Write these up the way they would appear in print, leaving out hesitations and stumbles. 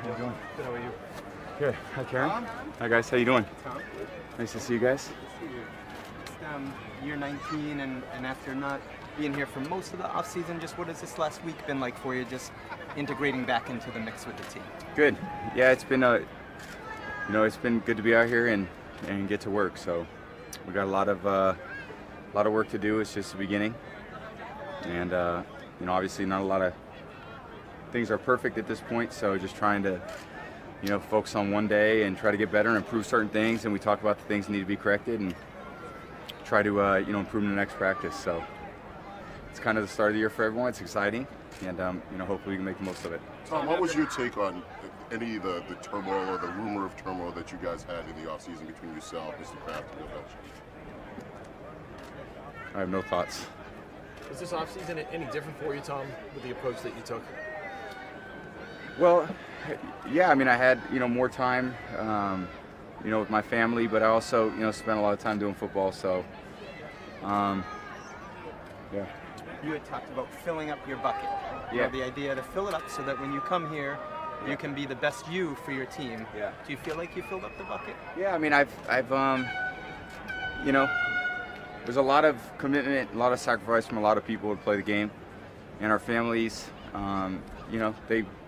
How you doing? Good, how are you? Good. Hi, Karen. Tom? Hi, guys. How you doing? Tom? Nice to see you guys. It's year 19, and after not being here for most of the off-season, just what has this last week been like for you, just integrating back into the mix with the team? Good. Yeah, it's been it's been good to be out here and get to work. So we got a lot of work to do. It's just the beginning, and obviously not a lot of things are perfect at this point. So just trying to focus on one day and try to get better and improve certain things. And we talk about the things that need to be corrected and try to improve in the next practice. So it's kind of the start of the year for everyone. It's exciting, and hopefully we can make the most of it. Tom, what was your take on any of the turmoil or the rumor of turmoil that you guys had in the offseason between yourself, Mr. Kraft, and Bill Belichick? I have no thoughts. Was this offseason any different for you, Tom, with the approach that you took? Well, yeah, I mean, I had, more time, with my family, but I also, spent a lot of time doing football, so, yeah. You had talked about filling up your bucket. Yeah. The idea to fill it up so that when you come here, you can be the best you for your team. Yeah. Do you feel like you filled up the bucket? Yeah, I mean, I've there's a lot of commitment, a lot of sacrifice from a lot of people to play the game, and our families,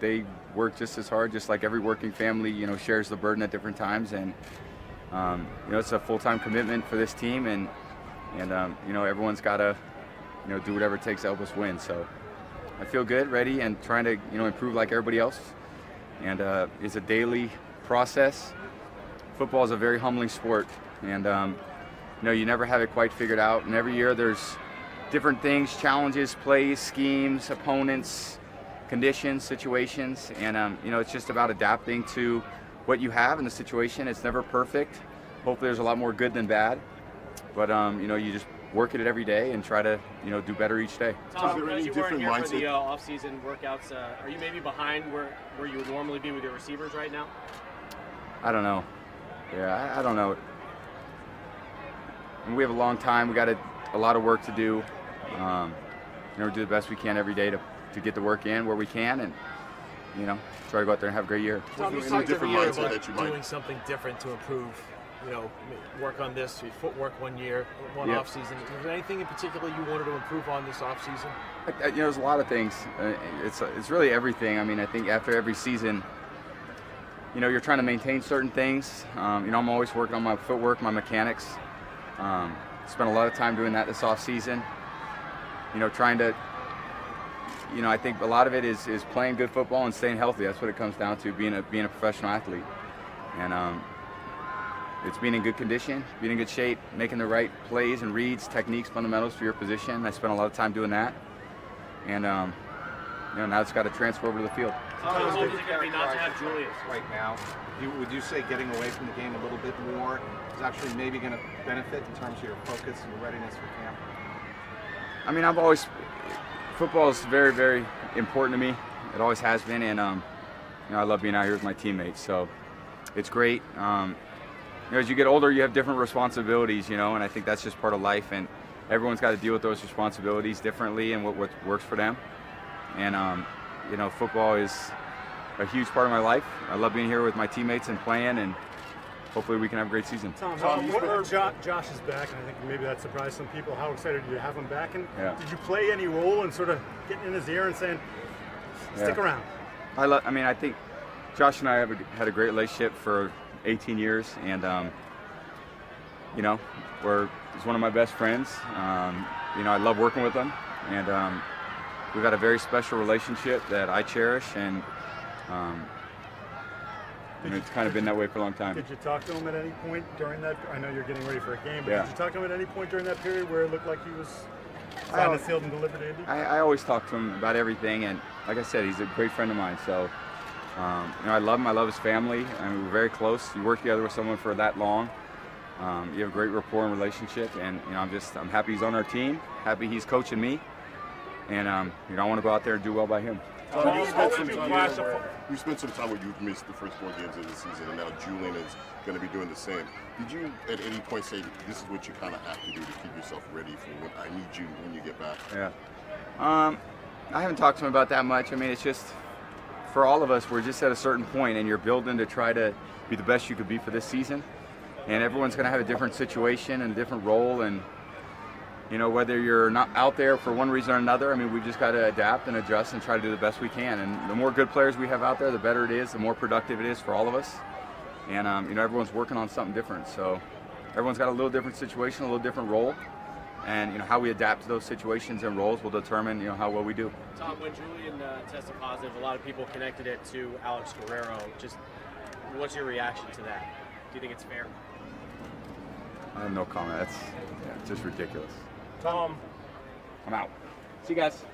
they work just as hard, just like every working family, shares the burden at different times, and it's a full-time commitment for this team, and everyone's got to, do whatever it takes to help us win. So I feel good, ready, and trying to, improve like everybody else. And it's a daily process. Football is a very humbling sport, and you never have it quite figured out. And every year there's different things, challenges, plays, schemes, opponents, conditions, situations, and it's just about adapting to what you have in the situation. It's never perfect. Hopefully there's a lot more good than bad, but you just work at it every day and try to do better each day. Tom, Is there as any you weren't different here for the mindset? off-season workouts, are you maybe behind where you would normally be with your receivers right now? I don't know. Yeah, I don't know. And we have a long time. We got a lot of work to do. We do the best we can every day to get the work in where we can, and try to go out there and have a great year. Tom, you Any talked different every year mindset about that you might- doing something different to improve, work on this, your footwork one year, one Yeah. off-season. Was there anything in particular you wanted to improve on this off-season? There's a lot of things. It's really everything. I mean, I think after every season, you're trying to maintain certain things. I'm always working on my footwork, my mechanics. Spent a lot of time doing that this off season. Trying to, I think a lot of it is playing good football and staying healthy. That's what it comes down to, being a professional athlete. And it's being in good condition, being in good shape, making the right plays and reads, techniques, fundamentals for your position. I spent a lot of time doing that. And now it's got to transfer over to the field. How hard is it going to be not to have Julius? Right now, would you say getting away from the game a little bit more is actually maybe going to benefit in terms of your focus and your readiness for camp? I mean, football is very, very important to me. It always has been, and I love being out here with my teammates. So it's great. As you get older, you have different responsibilities, and I think that's just part of life. And everyone's got to deal with those responsibilities differently and what works for them. And football is a huge part of my life. I love being here with my teammates and playing, and hopefully we can have a great season. Tom, Josh is back, and I think maybe that surprised some people. How excited are you to have him back? And Yeah. did you play any role in sort of getting in his ear and saying, stick Yeah. around? I think Josh and I have had a great relationship for 18 years, and he's one of my best friends. I love working with him, and we've had a very special relationship that I cherish, and it's kind of been that way for a long time. Did you talk to him at any point during that? I know you're getting ready for a game, but Yeah. did you talk to him at any point during that period where it looked like he was signed and sealed and delivered to Indy? I always talk to him about everything, and like I said, he's a great friend of mine. So, I love him. I love his family. I mean, we're very close. You work together with someone for that long. You have a great rapport and relationship, and I'm happy he's on our team. Happy he's coaching me, and I want to go out there and do well by him. Tom, you spent some time where you've missed the first 4 games of the season, and now Julian is going to be doing the same. Did you at any point say, this is what you kind of have to do to keep yourself ready for when I need you when you get back? Yeah. I haven't talked to him about that much. I mean, it's just for all of us, we're just at a certain point, and you're building to try to be the best you could be for this season. And everyone's going to have a different situation and a different role, and whether you're not out there for one reason or another, I mean, we've just got to adapt and adjust and try to do the best we can. And the more good players we have out there, the better it is, the more productive it is for all of us. And everyone's working on something different, so everyone's got a little different situation, a little different role. And how we adapt to those situations and roles will determine how well we do. Tom, when Julian tested positive, a lot of people connected it to Alex Guerrero. Just what's your reaction to that? Do you think it's fair? I have no comment. That's just ridiculous. Tom. I'm out. See you guys.